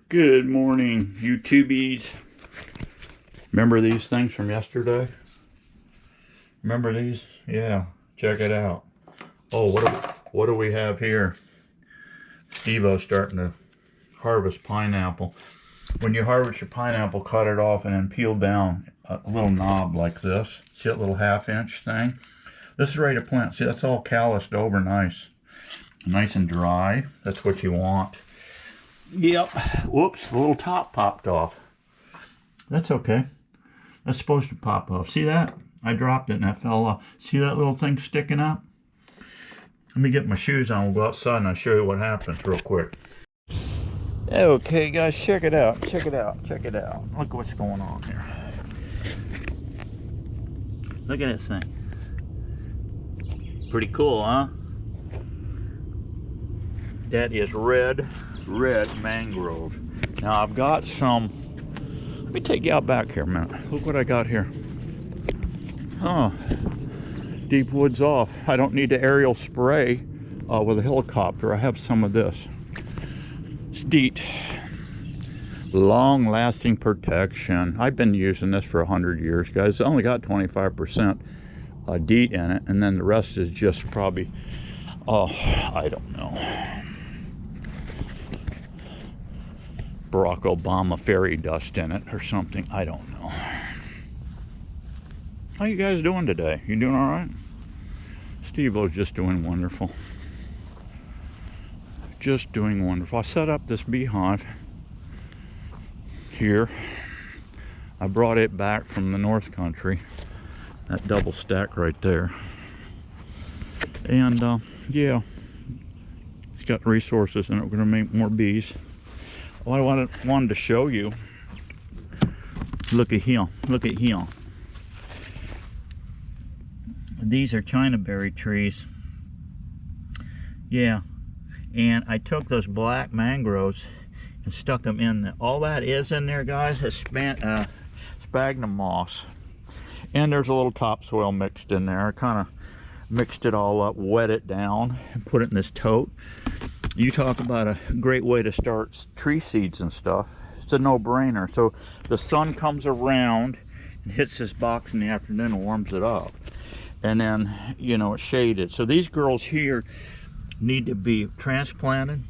Good morning, YouTubies. Remember these things from yesterday? Remember these? Yeah, check it out. Oh, what do we have here? Steve-O's starting to harvest pineapple. When you harvest your pineapple, cut it off and then peel down a little knob like this. See that little half-inch thing? This is ready to plant. See, that's all calloused over nice. Nice and dry. That's what you want. Yep. Whoops, the little top popped off. That's okay. That's supposed to pop off. See that? I dropped it and that fell off. See that little thing sticking up? Let me get my shoes on. We'll go outside and I'll show you what happens real quick. Okay, guys, check it out. Check it out. Check it out. Look what's going on here. Look at this thing. Pretty cool, huh? That is red mangrove. Now I've got some. Let me take you out back here a minute. Look what I got here. Oh, deep woods off. I don't need to aerial spray with a helicopter. I have some of this. It's DEET. Long-lasting protection. I've been using this for 100 years, guys. It's only got 25% DEET in it, and then the rest is just probably, I don't know, Barack Obama fairy dust in it or something. I don't know. How you guys doing today? You doing all right? Steve-O's just doing wonderful. Just doing wonderful. I set up this beehive here. I brought it back from the North Country. That double stack right there. And yeah, it's got resources and we're going to make more bees. What I wanted to show you, look at here, look at here. These are China berry trees. Yeah, and I took those black mangroves and stuck them in there. All that is in there, guys, is sphagnum moss. And there's a little topsoil mixed in there. I kind of mixed it all up, wet it down, and put it in this tote. You talk about a great way to start tree seeds and stuff. It's a no-brainer. So the sun comes around and hits this box in the afternoon and warms it up. And then, you know, it's shaded. So these girls here need to be transplanted.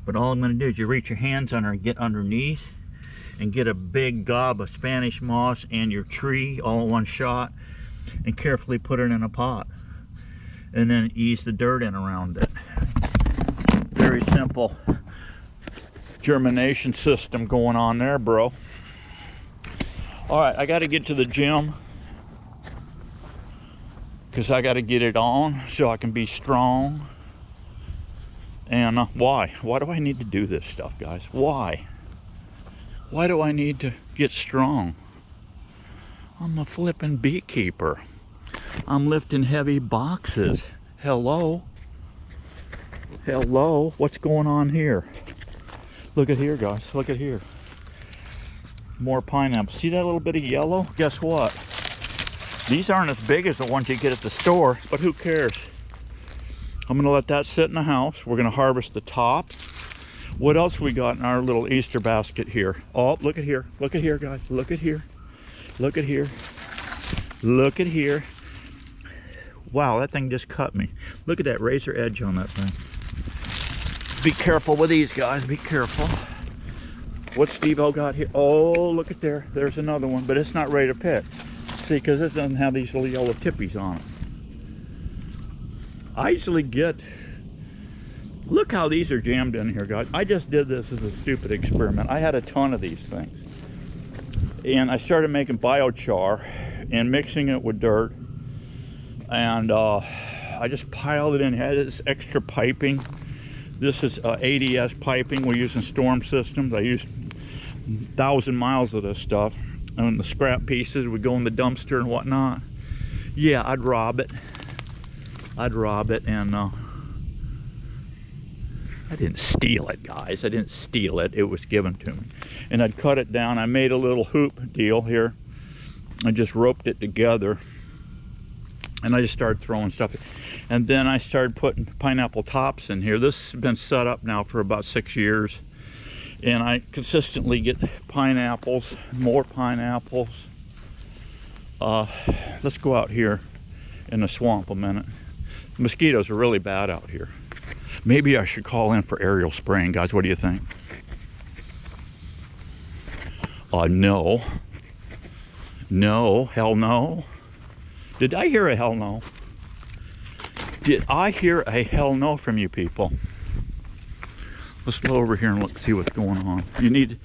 But all I'm going to do is you reach your hands under and get underneath and get a big gob of Spanish moss and your tree all in one shot and carefully put it in a pot. And then ease the dirt in around it. Very simple germination system going on there, bro. All right, I got to get to the gym because I got to get it on so I can be strong. And why do I need to do this stuff, guys? Why do I need to get strong? I'm a flipping beekeeper. I'm lifting heavy boxes. Hello, what's going on here? Look at here, guys, look at here. More pineapple. See that little bit of yellow? Guess what? These aren't as big as the ones you get at the store, but who cares? I'm gonna let that sit in the house. We're gonna harvest the top. What else we got in our little Easter basket here? Oh, look at here, guys, look at here. Look at here, look at here. Wow, that thing just cut me. Look at that razor edge on that thing. Be careful with these, guys, be careful. What's Steve-O got here? Oh, look at there, there's another one, but it's not ready to pick. See, because this doesn't have these little yellow tippies on it. I usually get, look how these are jammed in here, guys. I just did this as a stupid experiment. I had a ton of these things. And I started making biochar and mixing it with dirt. And I just piled it in. It had this extra piping. This is ADS piping we use in storm systems. I use 1,000 miles of this stuff. And the scrap pieces would go in the dumpster and whatnot. Yeah, I'd rob it. And I didn't steal it, guys. I didn't steal it. It was given to me. And I'd cut it down. I made a little hoop deal here. I just roped it together. And I just started throwing stuff. And then I started putting pineapple tops in here. This has been set up now for about 6 years. And I consistently get pineapples, more pineapples. Let's go out here in the swamp a minute. Mosquitoes are really bad out here. Maybe I should call in for aerial spraying, guys. What do you think? No. No, hell no. Did I hear a hell no? Did I hear a hell no from you people? Let's go over here and look, see what's going on. You need...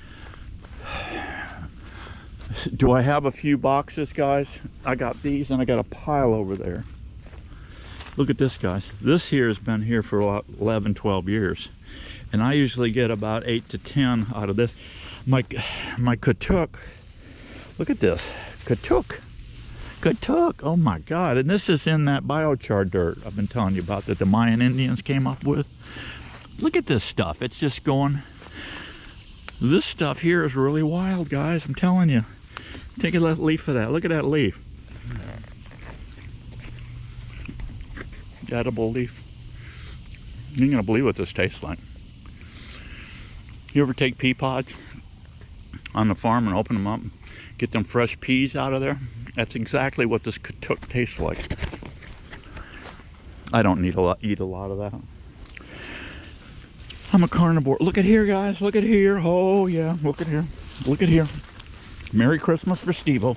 Do I have a few boxes, guys? I got these and I got a pile over there. Look at this, guys. This here has been here for about 11, 12 years. And I usually get about 8 to 10 out of this. My katuk, look at this. Katuk. Oh my God. And this is in that biochar dirt I've been telling you about that the Mayan Indians came up with. Look at this stuff. It's just going... This stuff here is really wild, guys. I'm telling you. Take a leaf of that. Look at that leaf. Edible leaf. You ain't gonna believe what this tastes like. You ever take pea pods on the farm and open them up, get them fresh peas out of there? That's exactly what this katuk tastes like. I don't eat a lot of that. I'm a carnivore. Look at here, guys. Look at here. Oh yeah, look at here. Look at here. Merry Christmas for Steve-O.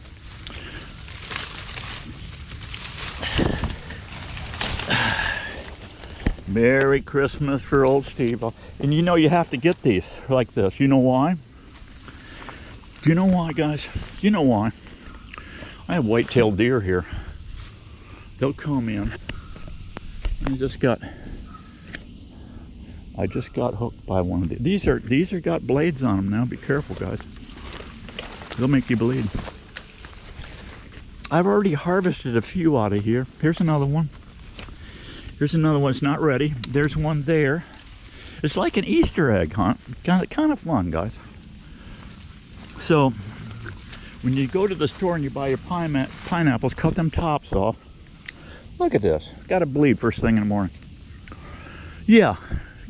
Merry Christmas for old Steve-O. And you know you have to get these like this. You know why? Do you know why, guys? Do you know why? I have white-tailed deer here. They'll come in. I just got hooked by one of these. These are got blades on them now. Be careful, guys. They'll make you bleed. I've already harvested a few out of here. Here's another one. Here's another one. It's not ready. There's one there. It's like an Easter egg hunt. Kind of fun, guys. So, when you go to the store and you buy your pineapples, cut them tops off. Look at this. Got to bleed first thing in the morning. Yeah,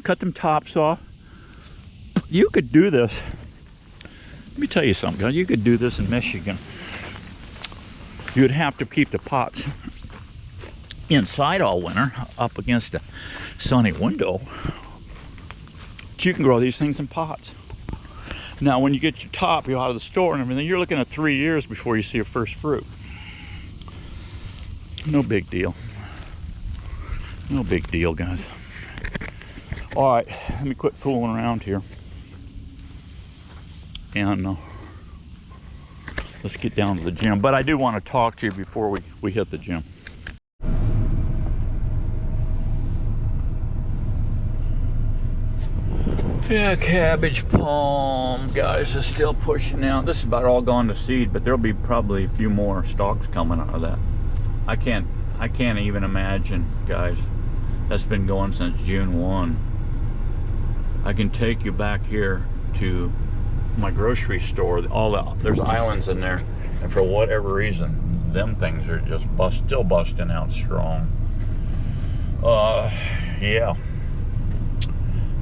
cut them tops off. You could do this. Let me tell you something, guys. You could do this in Michigan. You'd have to keep the pots inside all winter, up against a sunny window. But you can grow these things in pots. Now, when you get your top, you're out of the store and everything, you're looking at 3 years before you see your first fruit. No big deal. No big deal, guys. All right, let me quit fooling around here. And let's get down to the gym. But I do want to talk to you before we hit the gym. Yeah, cabbage palm, guys, is still pushing out. This is about all gone to seed, but there'll be probably a few more stalks coming out of that. I can't even imagine, guys. That's been going since June 1. I can take you back here to my grocery store. There's islands in there, and for whatever reason, them things are just still busting out strong. Yeah.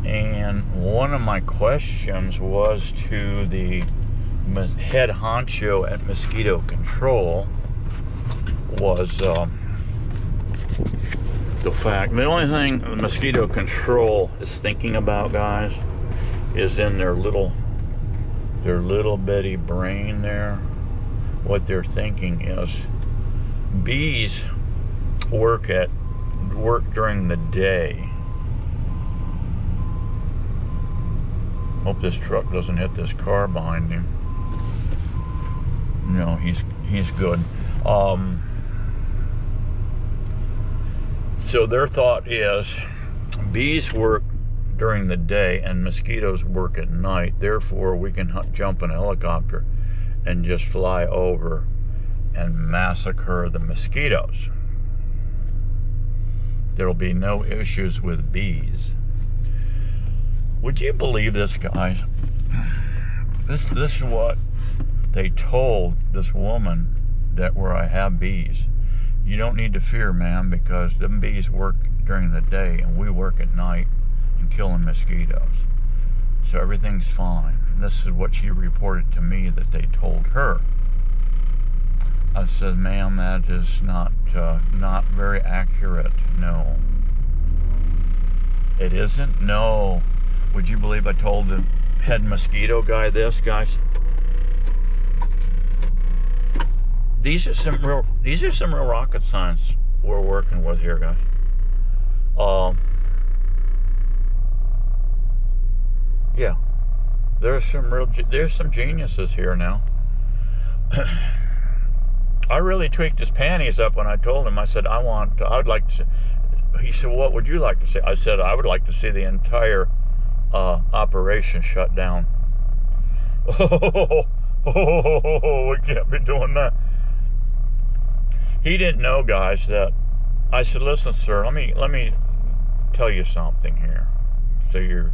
And one of my questions was to the head honcho at Mosquito Control was the only thing the Mosquito Control is thinking about, guys, is in their little bitty brain there. What they're thinking is bees work during the day. Hope this truck doesn't hit this car behind him. No, he's good. So their thought is bees work during the day and mosquitoes work at night. Therefore, we can jump in a helicopter and just fly over and massacre the mosquitoes. There will be no issues with bees. Would you believe this, guys? This is what they told this woman where I have bees. You don't need to fear, ma'am, because them bees work during the day and we work at night and killing mosquitoes. So everything's fine. And this is what she reported to me that they told her. I said, ma'am, that is not very accurate. No. It isn't? No. Would you believe I told the head mosquito guy this, guys? These are some real rocket science we're working with here, guys. Yeah. There's some geniuses here now. I really tweaked his panties up when I told him. I said, I would like to. He said, what would you like to see? I said, I would like to see the entire operation shut down. Oh, we can't be doing that. He didn't know, guys, that I said, listen, sir, let me tell you something here, so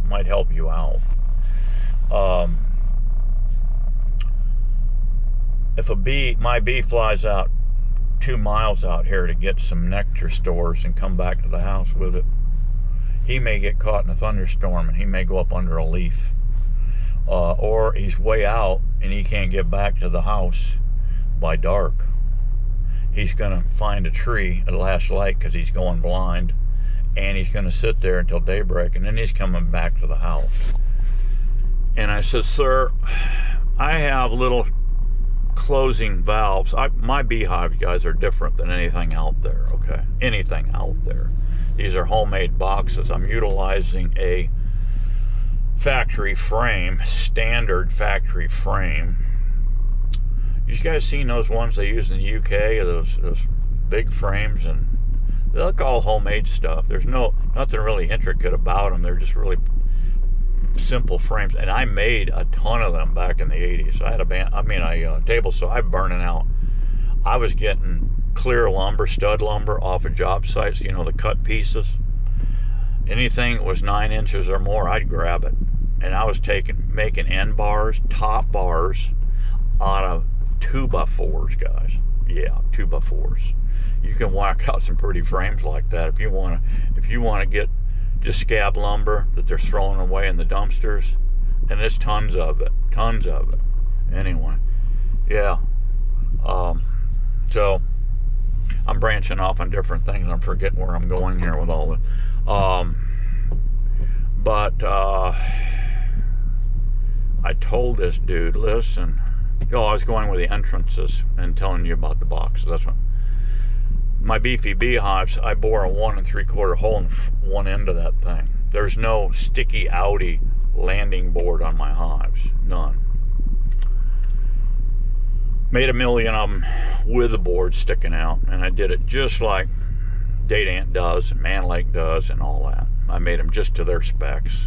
might help you out. If my bee flies out 2 miles out here to get some nectar stores and come back to the house with it, he may get caught in a thunderstorm and he may go up under a leaf. Or he's way out and he can't get back to the house by dark. He's going to find a tree at last light because he's going blind, and he's going to sit there until daybreak, and then he's coming back to the house. And I said, sir, I have little closing valves. My beehives, guys, are different than anything out there, okay? Anything out there. These are homemade boxes. I'm utilizing a factory frame, standard factory frame. You guys seen those ones they use in the UK, those big frames, and they look all homemade stuff. There's nothing really intricate about them. They're just really simple frames, and I made a ton of them back in the 80s. I had a table saw. I'm burning out. I was getting clear lumber, stud lumber off of job sites, the cut pieces. Anything that was 9 inches or more, I'd grab it. And I was making end bars, top bars out of 2x4s, guys. Yeah, 2x4s. You can whack out some pretty frames like that if you want to get just scab lumber that they're throwing away in the dumpsters, and there's tons of it. Anyway, yeah. So I'm branching off on different things. I'm forgetting where I'm going here with all this. But I told this dude, listen. I was going with the entrances and telling you about the boxes. That's what my beefy beehives. I bore a 1 3/4 hole in one end of that thing. There's no sticky outy landing board on my hives. None. Made 1 million of them with the board sticking out, and I did it just like Date Ant does and Man Lake does and all that. I made them just to their specs.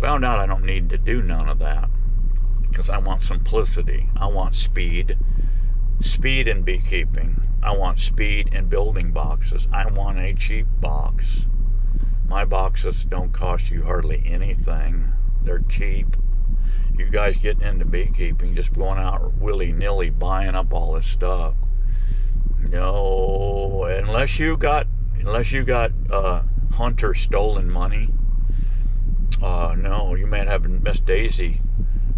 Found out I don't need to do none of that because I want simplicity. I want speed in beekeeping. I want speed in building boxes. I want a cheap box. My boxes don't cost you hardly anything. They're cheap. You guys getting into beekeeping, just going out willy-nilly buying up all this stuff. No, unless you got hunter stolen money. No, you might have Miss Daisy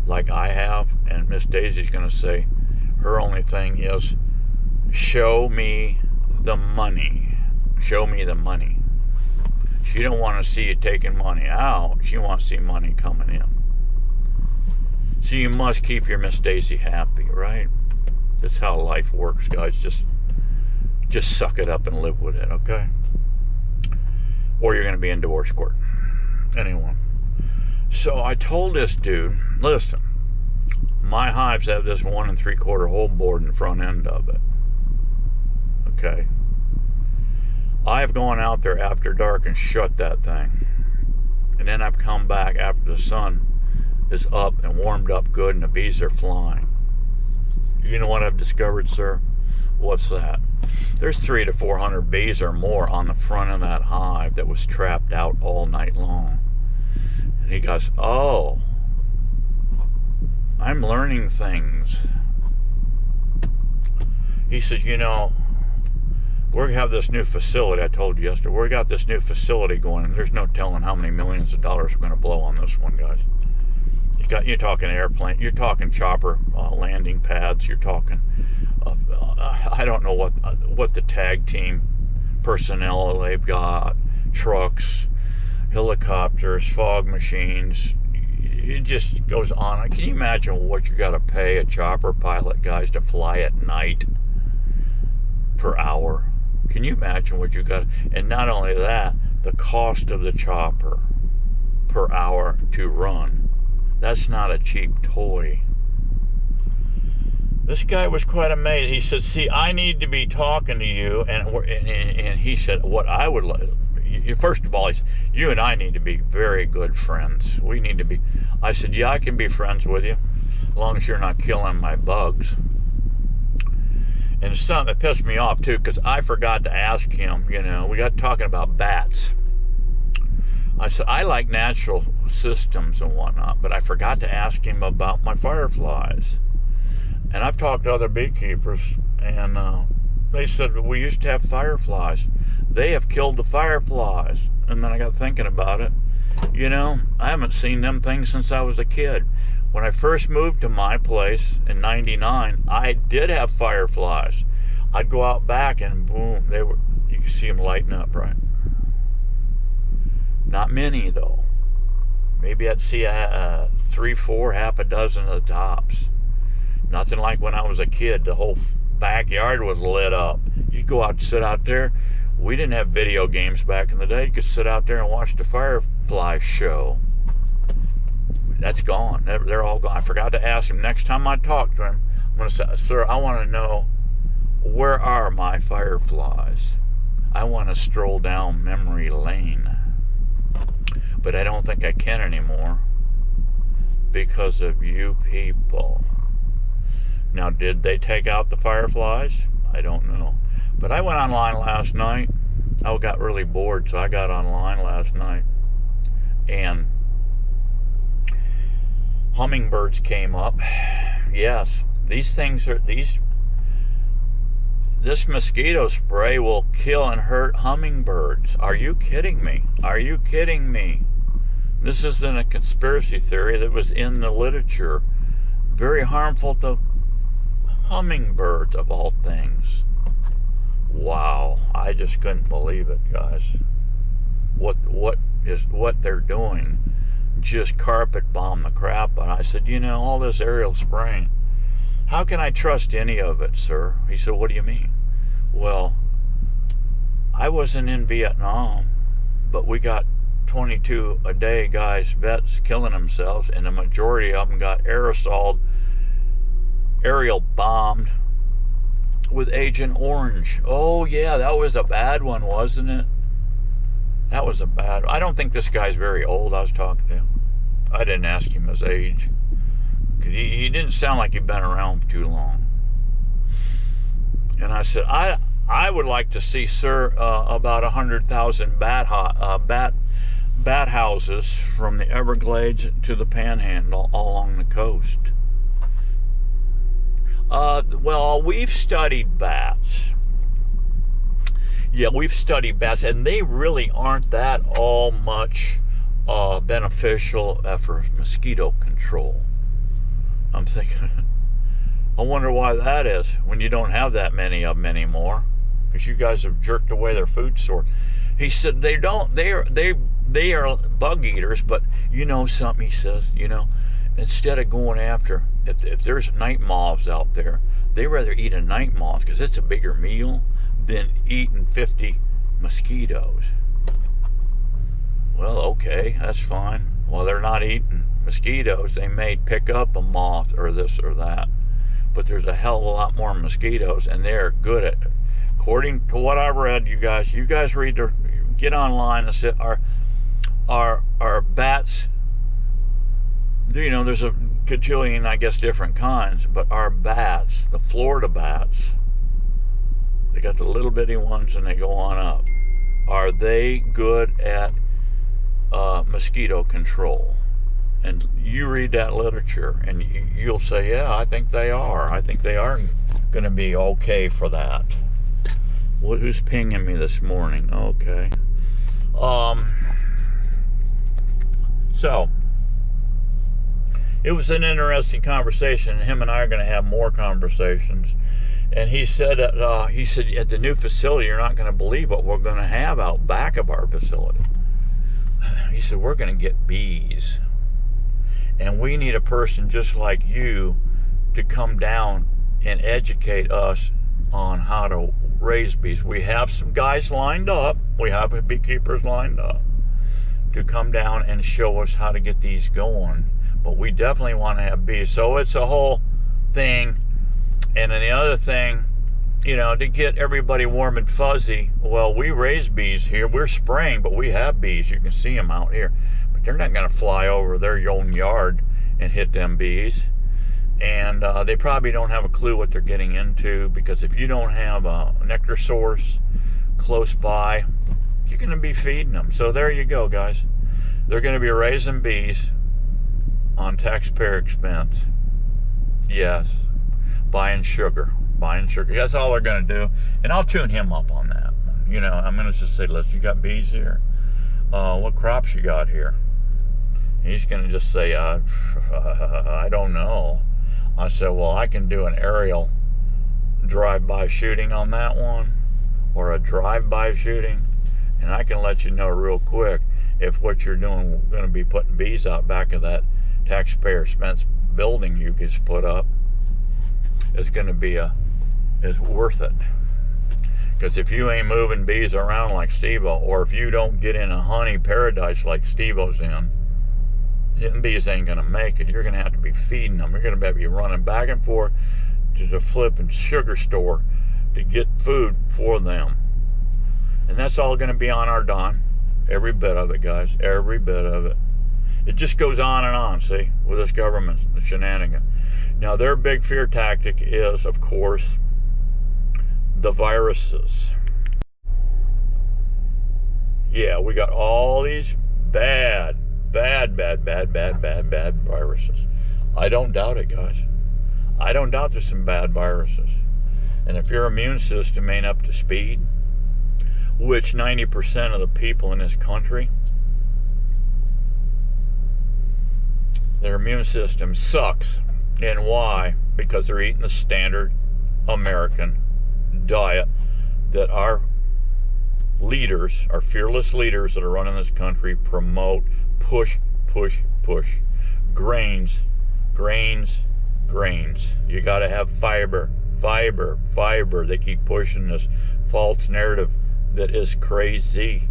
like I have, and Miss Daisy's gonna say her only thing is show me the money. Show me the money. She don't want to see you taking money out. She wants to see money coming in. So you must keep your Miss Daisy happy, right? That's how life works, guys. Just suck it up and live with it, okay? Or you're going to be in divorce court. Anyway. So I told this dude, listen, my hives have this 1 3/4 hole board in the front end of it. Okay. I've gone out there after dark and shut that thing. And then I've come back after the sun is up and warmed up good and the bees are flying. You know what I've discovered, sir? What's that? There's 300 to 400 bees or more on the front of that hive that was trapped out all night long. And he goes, oh, I'm learning things. He said, We have this new facility, I told you yesterday. We got this new facility going, and there's no telling how many millions of dollars we're going to blow on this one, guys. You're talking airplane, you're talking chopper landing pads, you're talking, I don't know what the tag team personnel they've got, trucks, helicopters, fog machines. It just goes on. Can you imagine what you got to pay a chopper pilot, guys, to fly at night per hour? Can you imagine what you got? And not only that, the cost of the chopper per hour to run. That's not a cheap toy. This guy was quite amazed. He said, see, I need to be talking to you. And he said, what I would like, first of all, he said, you and I need to be very good friends. We need to be. I said, yeah, I can be friends with you as long as you're not killing my bugs. And it's something that pissed me off too, because I forgot to ask him, we got talking about bats. I said, I like natural systems and whatnot, but I forgot to ask him about my fireflies. And I've talked to other beekeepers, and they said, we used to have fireflies. They have killed the fireflies. And then I got thinking about it. I haven't seen them things since I was a kid. When I first moved to my place in '99, I did have fireflies. I'd go out back and boom, you could see them lighting up, right? Not many though. Maybe I'd see 3, 4, half a dozen of the tops. Nothing like when I was a kid, the whole backyard was lit up. You go out and sit out there. We didn't have video games back in the day. You could sit out there and watch the firefly show. That's gone. They're all gone. I forgot to ask him. Next time I talk to him, I'm going to say, sir, I want to know, where are my fireflies? I want to stroll down memory lane. But I don't think I can anymore because of you people. Now, did they take out the fireflies? I don't know. But I went online last night. I got really bored, so I got online last night. And hummingbirds came up. Yes, this mosquito spray will kill and hurt hummingbirds. Are you kidding me? Are you kidding me? This isn't a conspiracy theory that was in the literature. Very harmful to hummingbirds, of all things. Wow, I just couldn't believe it, guys. What they're doing. Just carpet bomb the crap. And I said, all this aerial spraying, how can I trust any of it, sir? He said, what do you mean? Well, I wasn't in Vietnam, but we got 22 a day guys, vets killing themselves, and the majority of them got aerosol, aerial bombed with Agent Orange. Oh yeah, that was a bad one, wasn't it? That was a bad one. I don't think this guy's very old. I was talking to him. I didn't ask him his age. He didn't sound like he'd been around too long. And I said, I would like to see, sir, about 100,000 bat houses from the Everglades to the Panhandle all along the coast. Well, we've studied bats. Yeah, we've studied bats, and they really aren't that all much beneficial for mosquito control. I'm thinking, I wonder why that is when you don't have that many of them anymore, because you guys have jerked away their food source. He said they are bug eaters, but something, he says, instead of going after, if there's night moths out there, they rather eat a night moth because it's a bigger meal than eating 50 mosquitoes. Well, okay, that's fine. Well, they're not eating mosquitoes. They may pick up a moth or this or that, but there's a hell of a lot more mosquitoes, and they're good at it. According to what I read, you guys read, get online and say, are bats, there's a cajillion, I guess, different kinds, but our bats, the Florida bats, they got the little bitty ones and they go on up. Are they good at mosquito control? And you read that literature and you'll say, yeah, I think they are. I think they are going to be okay for that. Who's pinging me this morning? Okay. So it was an interesting conversation, and him and I are going to have more conversations. And he said at the new facility, you're not going to believe what we're going to have out back of our facility. He said, we're going to get bees, and we need a person just like you to come down and educate us on how to raise bees. We have some guys lined up. We have beekeepers lined up to come down and show us how to get these going. But we definitely want to have bees. So it's a whole thing. And then the other thing, you know, to get everybody warm and fuzzy, well, we raise bees here. We're spraying, but we have bees. You can see them out here. But they're not going to fly over their own yard and hit them bees. And they probably don't have a clue what they're getting into, because if you don't have a nectar source close by, you're going to be feeding them. So there you go, guys. They're going to be raising bees on taxpayer expense. Yes. Buying sugar. That's all they're going to do. And I'll tune him up on that. You know, I'm going to just say, listen, you got bees here? What crops you got here? He's going to just say, I don't know. I said, well, I can do an aerial drive-by shooting on that one, or a drive-by shooting, and I can let you know real quick if what you're doing going to be putting bees out back of that taxpayer expense building you just put up is going to be is worth it. Because if you ain't moving bees around like Steve-O, or if you don't get in a honey paradise like Steve-O's in, them bees ain't going to make it. You're going to have to be feeding them. You're going to be running back and forth to the flipping sugar store to get food for them. And that's all going to be on our dime. Every bit of it, guys. Every bit of it. It just goes on and on, see, with this government, the shenanigans. Now, their big fear tactic is, of course, the viruses. Yeah, we got all these bad viruses. I don't doubt it, guys. I don't doubt there's some bad viruses. And if your immune system ain't up to speed, which 90% of the people in this country, their immune system sucks. And why? Because they're eating the standard American diet that our leaders, our fearless leaders that are running this country, promote. Push. Grains. You got to have fiber. They keep pushing this false narrative that is crazy.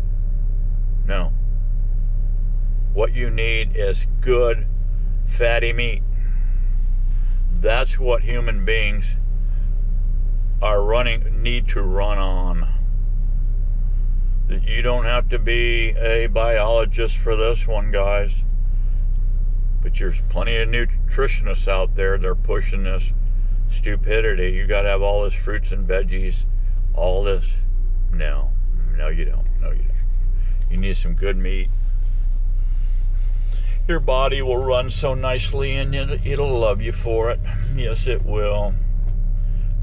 No. What you need is good, fatty meat. That's what human beings need to run on. You don't have to be a biologist for this one, guys. But there's plenty of nutritionists out there that are pushing this stupidity. You got to have all this fruits and veggies, all this. No, you don't. You need some good meat. Your body will run so nicely, and it'll love you for it. Yes, it will.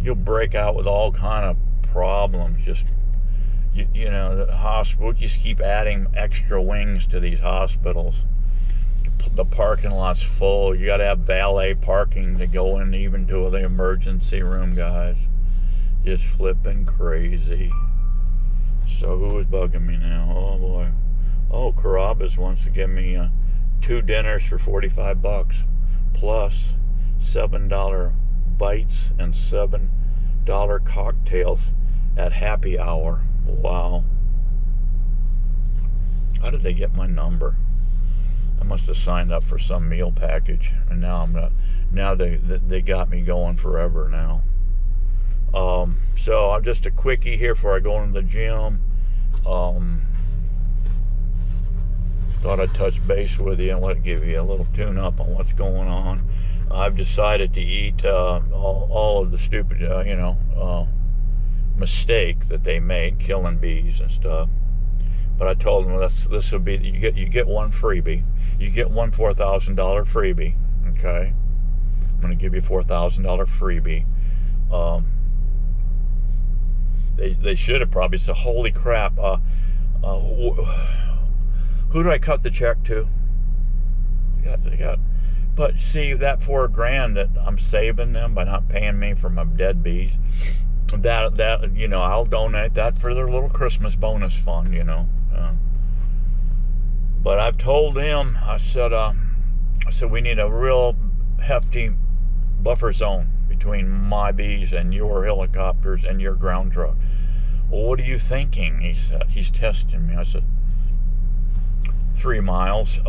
You'll break out with all kind of problems. Just you know, the hospital, just keep adding extra wings to these hospitals. The parking lot's full. You got to have valet parking to go in even to the emergency room, guys. It's flipping crazy. So who is bugging me now? Oh boy. Oh, Carrabba's wants to give me 2 dinners for $45 plus $7 bites and $7 cocktails at happy hour. Wow. How did they get my number? I must have signed up for some meal package, and now I'm not. Now they got me going forever now. So I'm just a quickie here before I go into the gym. Thought I'd touch base with you and give you a little tune-up on what's going on. I've decided to eat all of the stupid, mistake that they made, killing bees and stuff. But I told them this will be you get one freebie. You get one $4,000 freebie. Okay, I'm going to give you $4,000 freebie. they should have probably said, holy crap, who do I cut the check to? But see, that $4,000 that I'm saving them by not paying me for my dead bees, that you know, I'll donate that for their little Christmas bonus fund, you know. But I've told them, I said we need a real hefty buffer zone between my bees and your helicopters and your ground truck. Well, what are you thinking? He said. He's testing me. I said, 3 miles. 3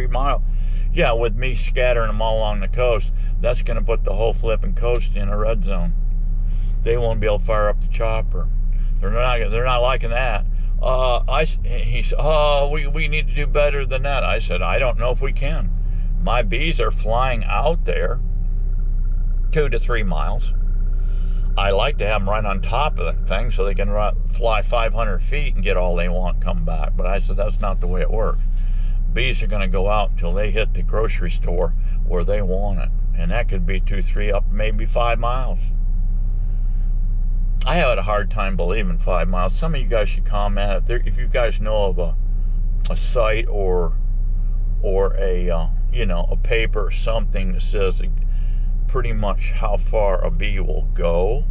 miles. Yeah, with me scattering them all along the coast, that's going to put the whole flipping coast in a red zone. They won't be able to fire up the chopper. They're not liking that. He said, oh, we need to do better than that. I said, I don't know if we can. My bees are flying out there 2 to 3 miles. I like to have them right on top of the thing so they can fly 500 feet and get all they want, come back. But I said, that's not the way it works. Bees are going to go out until they hit the grocery store where they want it. And that could be 2, 3, up maybe 5 miles. I had a hard time believing 5 miles. Some of you guys should comment if you guys know of a site or a you know, a paper or something that says pretty much how far a bee will go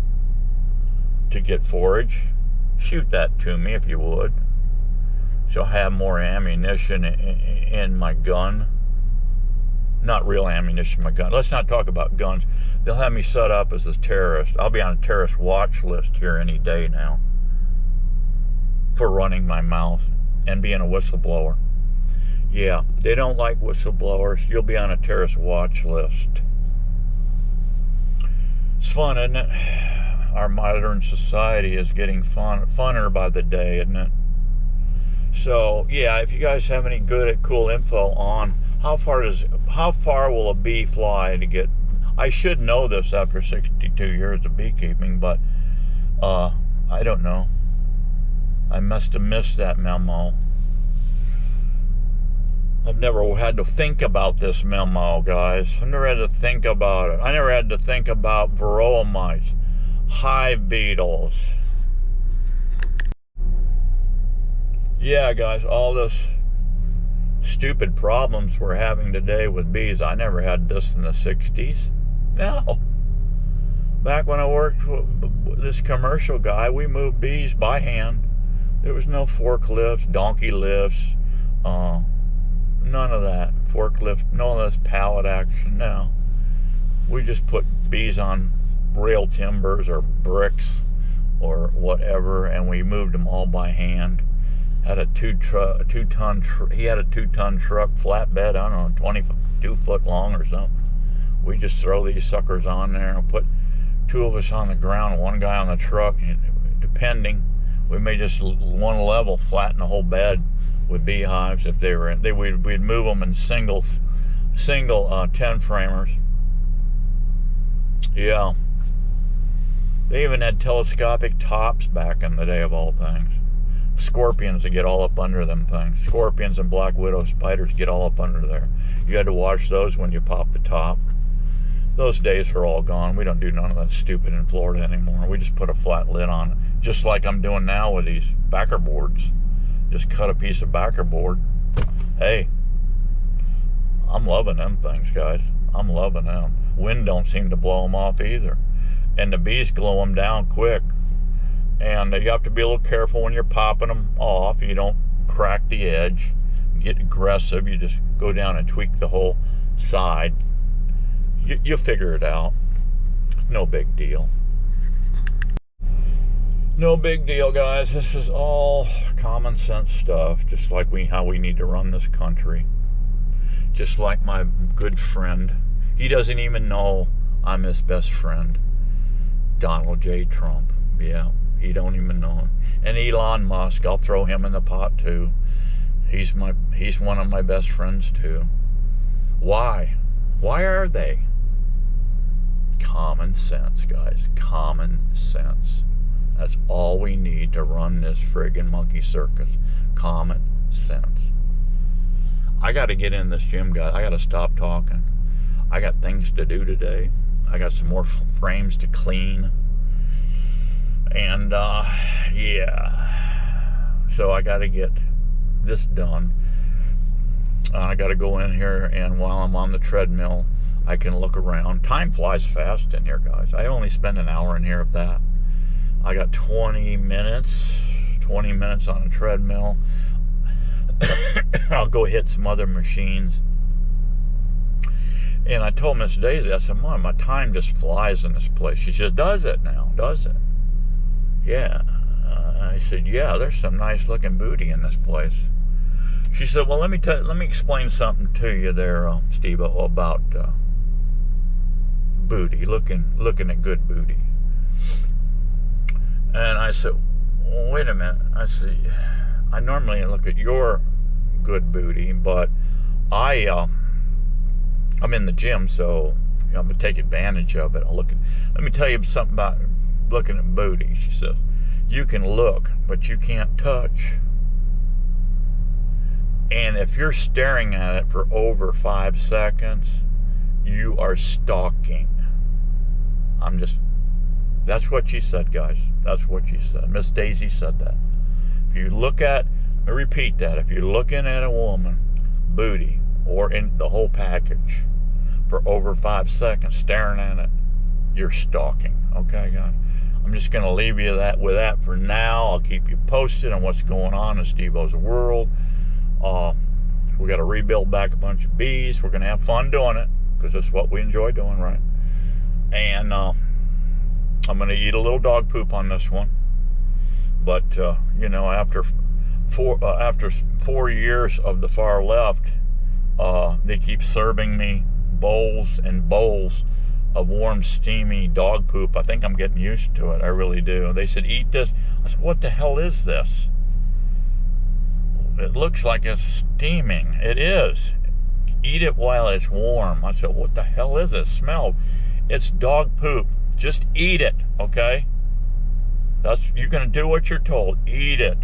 to get forage. Shoot that to me if you would. So I have more ammunition in my gun. Not real ammunition in my gun. Let's not talk about guns. They'll have me set up as a terrorist. I'll be on a terrorist watch list here any day now for running my mouth and being a whistleblower. Yeah, they don't like whistleblowers. You'll be on a terrorist watch list. It's fun, isn't it? Our modern society is getting funner by the day, isn't it? So, yeah, if you guys have any cool info on how far will a bee fly to get... I should know this after 62 years of beekeeping, but I don't know. I must have missed that memo. I've never had to think about this memo, guys. I've never had to think about it. I never had to think about varroa mites, hive beetles. Yeah, guys, all this stupid problems we're having today with bees. I never had this in the 60s. No. Back when I worked with this commercial guy, we moved bees by hand. There was no forklifts, donkey lifts, none of that. Forklift, none of this pallet action. No. We just put bees on rail timbers or bricks or whatever, and we moved them all by hand. Had a he had a 2-ton truck, flatbed, I don't know, 22 foot long or something. We just throw these suckers on there and put 2 of us on the ground and 1 guy on the truck, and depending, we may just one level flatten the whole bed with beehives if they were in. We'd move them in single 10 framers. Yeah. They even had telescopic tops back in the day, of all things. Scorpions that get all up under them things. Scorpions and black widow spiders get all up under there. You had to watch those when you pop the top. Those days are all gone. We don't do none of that stupid in Florida anymore. We just put a flat lid on it, just like I'm doing now with these backer boards. Just cut a piece of backer board. Hey, I'm loving them things, guys. I'm loving them. Wind don't seem to blow them off either. And the bees glow them down quick. And you have to be a little careful when you're popping them off. You don't crack the edge, get aggressive. You just go down and tweak the whole side. You'll figure it out. No big deal. No big deal, guys. This is all common sense stuff, just like how we need to run this country. Just like my good friend. He doesn't even know I'm his best friend. Donald J. Trump. Yeah. He don't even know him. And Elon Musk, I'll throw him in the pot too. He's one of my best friends too. Why? Why are they? Common sense, guys. Common sense. That's all we need to run this friggin' monkey circus. Common sense. I got to get in this gym, guys. I got to stop talking. I got things to do today. I got some more frames to clean. And, yeah. So I got to get this done. I got to go in here, and while I'm on the treadmill, I can look around. Time flies fast in here, guys. I only spend an hour in here, if that. I got 20 minutes on a treadmill. I'll go hit some other machines. And I told Miss Daisy, I said, Mom, my time just flies in this place. She said, does it now? Does it? Yeah. I said, yeah, there's some nice looking booty in this place. She said, well, let me explain something to you there, Steve-O, about booty, looking at good booty. And I said, well, wait a minute. I said, I normally look at your good booty, but I'm in the gym, so I'm gonna take advantage of it. Let me tell you something about looking at booty. She says, you can look, but you can't touch. And if you're staring at it for over 5 seconds, you are stalking. That's what she said, guys. That's what she said. Miss Daisy said that. If you look at, let me repeat that, if you're looking at a woman, booty, or in the whole package, for over 5 seconds, staring at it, you're stalking. Okay, guys? I'm just going to leave you with that for now. I'll keep you posted on what's going on in Steve-O's world. We got to rebuild back a bunch of bees. We're going to have fun doing it, because that's what we enjoy doing, right? And I'm going to eat a little dog poop on this one. But, you know, after 4 years of the far left, they keep serving me bowls and bowls of warm, steamy dog poop. I think I'm getting used to it. I really do. They said, eat this. I said, what the hell is this? It looks like it's steaming. It is. Eat it while it's warm. I said, what the hell is it? Smell. It's dog poop. Just eat it, okay? You're going to do what you're told. Eat it.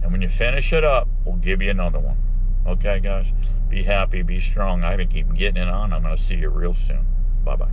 And when you finish it up, we'll give you another one. Okay, guys? Be happy, be strong. I can keep getting it on. I'm going to see you real soon. Bye-bye.